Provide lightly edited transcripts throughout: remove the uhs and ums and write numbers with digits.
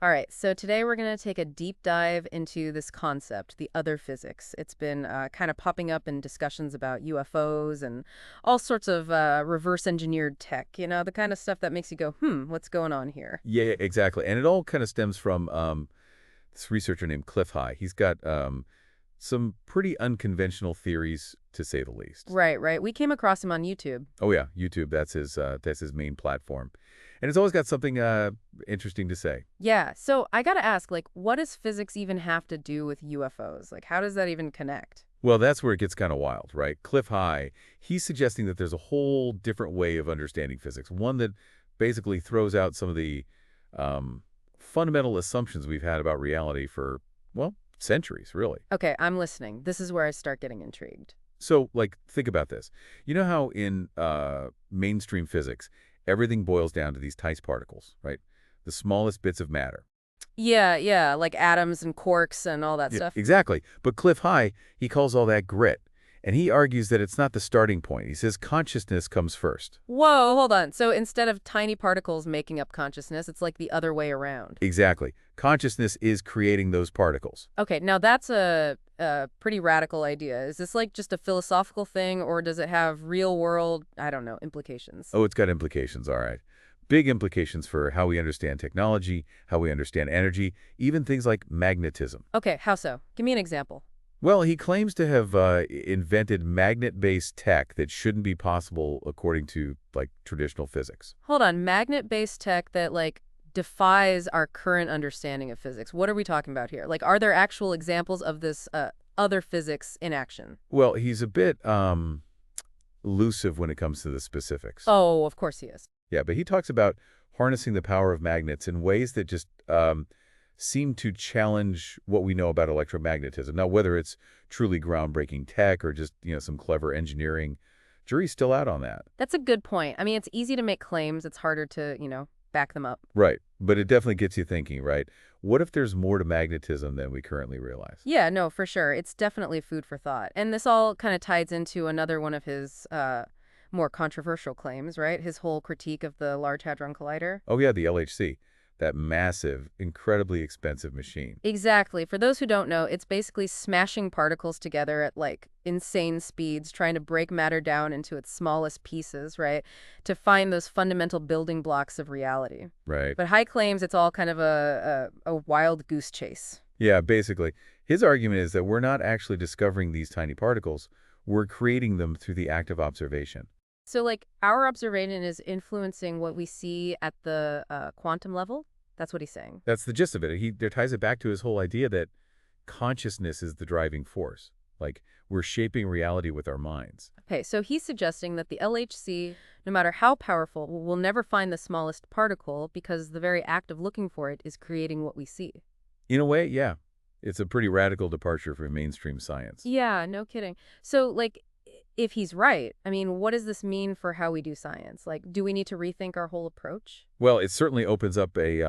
All right, so today we're going to take a deep dive into this concept, the other physics. It's been kind of popping up in discussions about UFOs and all sorts of reverse engineered tech, the kind of stuff that makes you go, what's going on here? Yeah, exactly. And it all kind of stems from this researcher named Clif High. He's got some pretty unconventional theories, to say the least. Right, right. We came across him on YouTube. Oh yeah, YouTube. That's his main platform, and it's always got something interesting to say. Yeah, so I got to ask, like, what does physics even have to do with UFOs? Like, how does that even connect? Well, that's where it gets kind of wild, right? Clif High, he's suggesting that there's a whole different way of understanding physics, one that basically throws out some of the fundamental assumptions we've had about reality for, well, centuries, really. Okay, I'm listening. This is where I start getting intrigued. So, like, think about this. You know how in mainstream physics, everything boils down to these tiny particles, right? The smallest bits of matter. Yeah, yeah, like atoms and quarks and all that Yeah, stuff. exactly. But Cliff High, he calls all that grit. And he argues that it's not the starting point. He says consciousness comes first. Whoa, hold on. So instead of tiny particles making up consciousness, it's like the other way around. Exactly. Consciousness is creating those particles. Okay, now that's a pretty radical idea. Is this like just a philosophical thing, or does it have real world, I don't know, implications? Oh, it's got implications, all right. Big implications for how we understand technology, how we understand energy, even things like magnetism. Okay, how so? Give me an example. Well, he claims to have invented magnet-based tech that shouldn't be possible according to, like, traditional physics. Hold on, magnet-based tech that like defies our current understanding of physics. What are we talking about here? Like, are there actual examples of this other physics in action? Well, he's a bit elusive when it comes to the specifics. Oh, of course he is. Yeah, but he talks about harnessing the power of magnets in ways that just seem to challenge what we know about electromagnetism. Now, whether it's truly groundbreaking tech or just, some clever engineering, jury's still out on that. That's a good point. I mean, it's easy to make claims. It's harder to, back them up. Right. But it definitely gets you thinking, right? What if there's more to magnetism than we currently realize? Yeah, no, for sure. It's definitely food for thought. And this all kind of ties into another one of his more controversial claims, right? His whole critique of the Large Hadron Collider. Oh, yeah, the LHC, that massive, incredibly expensive machine. Exactly. For those who don't know, it's basically smashing particles together at like insane speeds, trying to break matter down into its smallest pieces, right? To find those fundamental building blocks of reality. Right. But High claims it's all kind of a wild goose chase. Yeah, basically. His argument is that we're not actually discovering these tiny particles. We're creating them through the act of observation. So, like, our observation is influencing what we see at the quantum level? That's what he's saying. That's the gist of it. He ties it back to his whole idea that consciousness is the driving force. Like, we're shaping reality with our minds. Okay, so he's suggesting that the LHC, no matter how powerful, will never find the smallest particle because the very act of looking for it is creating what we see. In a way, yeah. It's a pretty radical departure from mainstream science. Yeah, no kidding. So, like, if he's right, I mean, what does this mean for how we do science? Like, do we need to rethink our whole approach? Well, it certainly opens up a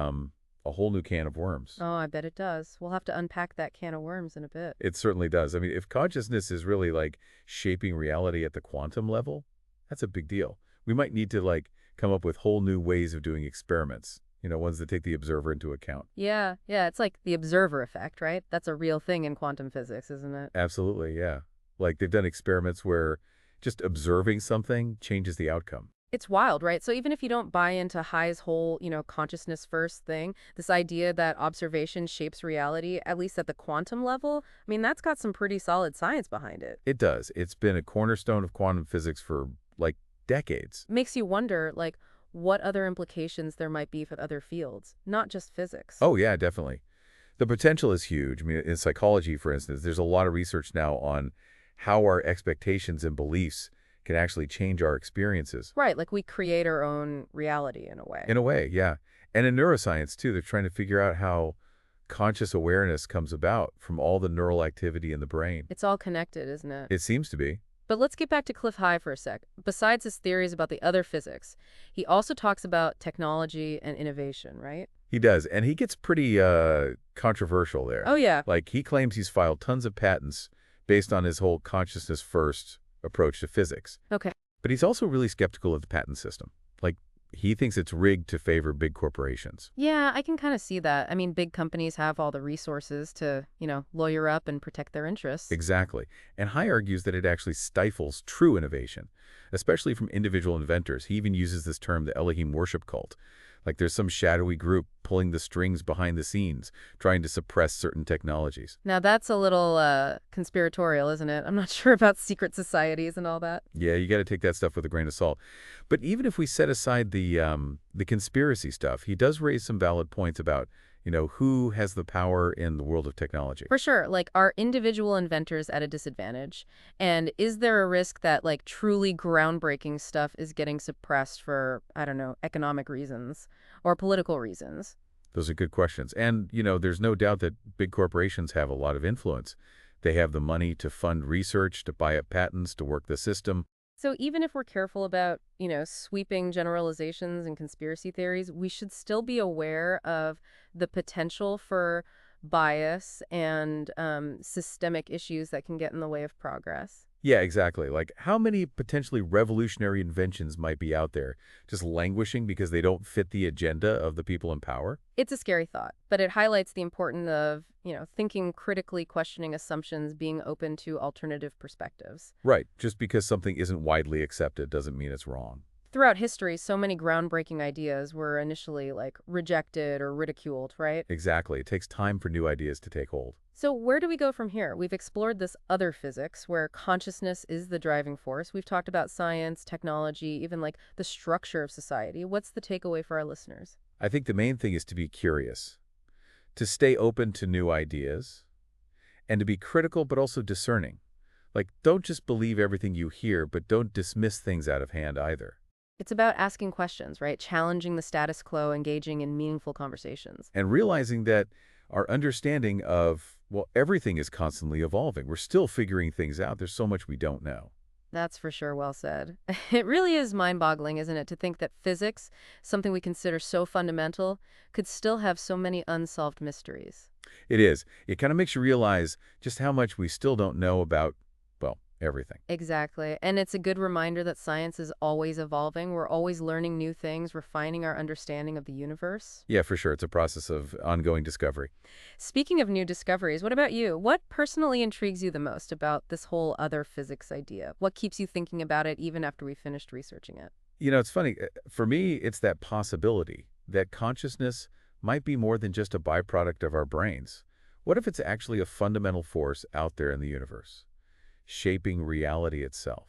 whole new can of worms. Oh, I bet it does. We'll have to unpack that can of worms in a bit. It certainly does. I mean, if consciousness is really like shaping reality at the quantum level, that's a big deal. We might need to like come up with whole new ways of doing experiments, ones that take the observer into account. Yeah, it's like the observer effect, right? That's a real thing in quantum physics, isn't it? Absolutely, yeah. Like they've done experiments where just observing something changes the outcome. It's wild, right? So even if you don't buy into High's whole, consciousness first thing, this idea that observation shapes reality, at least at the quantum level, I mean, that's got some pretty solid science behind it. It does. It's been a cornerstone of quantum physics for like decades. Makes you wonder, like, what other implications there might be for other fields, not just physics. Oh, yeah, definitely. The potential is huge. I mean, in psychology, for instance, there's a lot of research now on how our expectations and beliefs can actually change our experiences. Right, like we create our own reality in a way. In a way, yeah. And in neuroscience, too, they're trying to figure out how conscious awareness comes about from all the neural activity in the brain. It's all connected, isn't it? It seems to be. But let's get back to Clif High for a sec. Besides his theories about the other physics, he also talks about technology and innovation, right? He does, and he gets pretty controversial there. Oh, yeah. Like, he claims he's filed tons of patents based on his whole consciousness-first approach to physics. Okay. But he's also really skeptical of the patent system. Like, He thinks it's rigged to favor big corporations. Yeah, I can kind of see that. I mean, big companies have all the resources to, lawyer up and protect their interests. Exactly. And High argues that it actually stifles true innovation, especially from individual inventors. He even uses this term, the Elohim worship cult. Like there's some shadowy group pulling the strings behind the scenes, trying to suppress certain technologies. Now, that's a little conspiratorial, isn't it? I'm not sure about secret societies and all that. Yeah, you got to take that stuff with a grain of salt. But even if we set aside the conspiracy stuff, he does raise some valid points about, who has the power in the world of technology. For sure. Like, are individual inventors at a disadvantage? And is there a risk that, like, truly groundbreaking stuff is getting suppressed for, I don't know, economic reasons or political reasons? Those are good questions. And, there's no doubt that big corporations have a lot of influence. They have the money to fund research, to buy up patents, to work the system. So even if we're careful about, sweeping generalizations and conspiracy theories, we should still be aware of the potential for bias and systemic issues that can get in the way of progress. Yeah, exactly. Like, how many potentially revolutionary inventions might be out there just languishing because they don't fit the agenda of the people in power? It's a scary thought, but it highlights the importance of, thinking critically, questioning assumptions, being open to alternative perspectives. Right. Just because something isn't widely accepted doesn't mean it's wrong. Throughout history, so many groundbreaking ideas were initially, like, rejected or ridiculed, right? Exactly. It takes time for new ideas to take hold. So where do we go from here? We've explored this other physics where consciousness is the driving force. We've talked about science, technology, even like the structure of society. What's the takeaway for our listeners? I think the main thing is to be curious, to stay open to new ideas, and to be critical but also discerning. Like, don't just believe everything you hear, but don't dismiss things out of hand either. It's about asking questions, right? Challenging the status quo, engaging in meaningful conversations. And realizing that our understanding of, well, everything is constantly evolving. We're still figuring things out. There's so much we don't know. That's for sure well said. It really is mind-boggling, isn't it, to think that physics, something we consider so fundamental, could still have so many unsolved mysteries. It is. It kind of makes you realize just how much we still don't know about, well, everything. Exactly. And it's a good reminder that science is always evolving. We're always learning new things, refining our understanding of the universe. Yeah, for sure. It's a process of ongoing discovery. Speaking of new discoveries, what about you? What personally intrigues you the most about this whole other physics idea? What keeps you thinking about it even after we finished researching it? It's funny. For me, it's that possibility that consciousness might be more than just a byproduct of our brains. What if it's actually a fundamental force out there in the universe, shaping reality itself?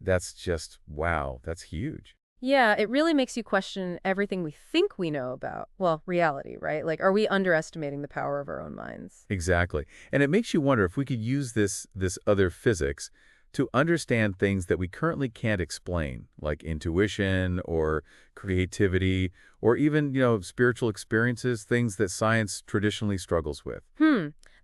That's just, wow, that's huge. Yeah, it really makes you question everything we think we know about, well, reality, right? Like, are we underestimating the power of our own minds? Exactly. And it makes you wonder if we could use this other physics to understand things that we currently can't explain, like intuition or creativity or even, spiritual experiences, things that science traditionally struggles with.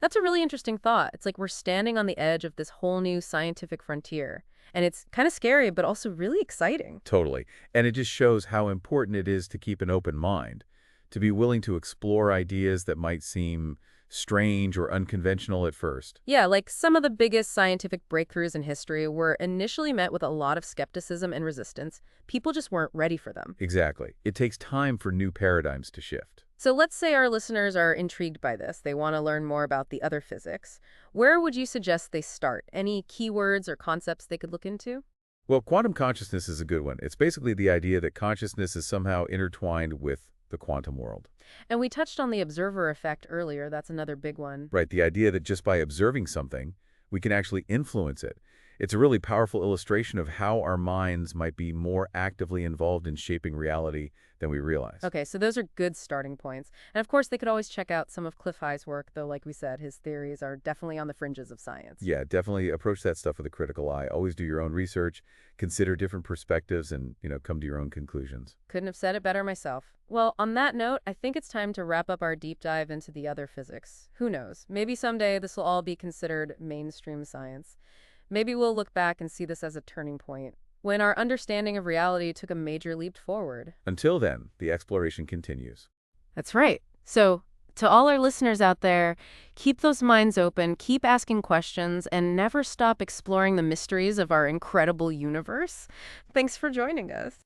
That's a really interesting thought. It's like we're standing on the edge of this whole new scientific frontier. And it's kind of scary, but also really exciting. Totally. And it just shows how important it is to keep an open mind, to be willing to explore ideas that might seem strange or unconventional at first. Yeah, like some of the biggest scientific breakthroughs in history were initially met with a lot of skepticism and resistance. People just weren't ready for them. Exactly. It takes time for new paradigms to shift. So let's say our listeners are intrigued by this. They want to learn more about the other physics. Where would you suggest they start? Any keywords or concepts they could look into? Well, quantum consciousness is a good one. It's basically the idea that consciousness is somehow intertwined with the quantum world. And we touched on the observer effect earlier. That's another big one. Right, the idea that just by observing something, we can actually influence it. It's a really powerful illustration of how our minds might be more actively involved in shaping reality than we realize. Okay, so those are good starting points. And of course, they could always check out some of Clif High's work, though, like we said, his theories are definitely on the fringes of science. Yeah, definitely approach that stuff with a critical eye. Always do your own research, consider different perspectives, and, come to your own conclusions. Couldn't have said it better myself. Well, on that note, I think it's time to wrap up our deep dive into the other physics. Who knows? Maybe someday this will all be considered mainstream science. Maybe we'll look back and see this as a turning point, when our understanding of reality took a major leap forward. Until then, the exploration continues. That's right. So, to all our listeners out there, keep those minds open, keep asking questions, and never stop exploring the mysteries of our incredible universe. Thanks for joining us.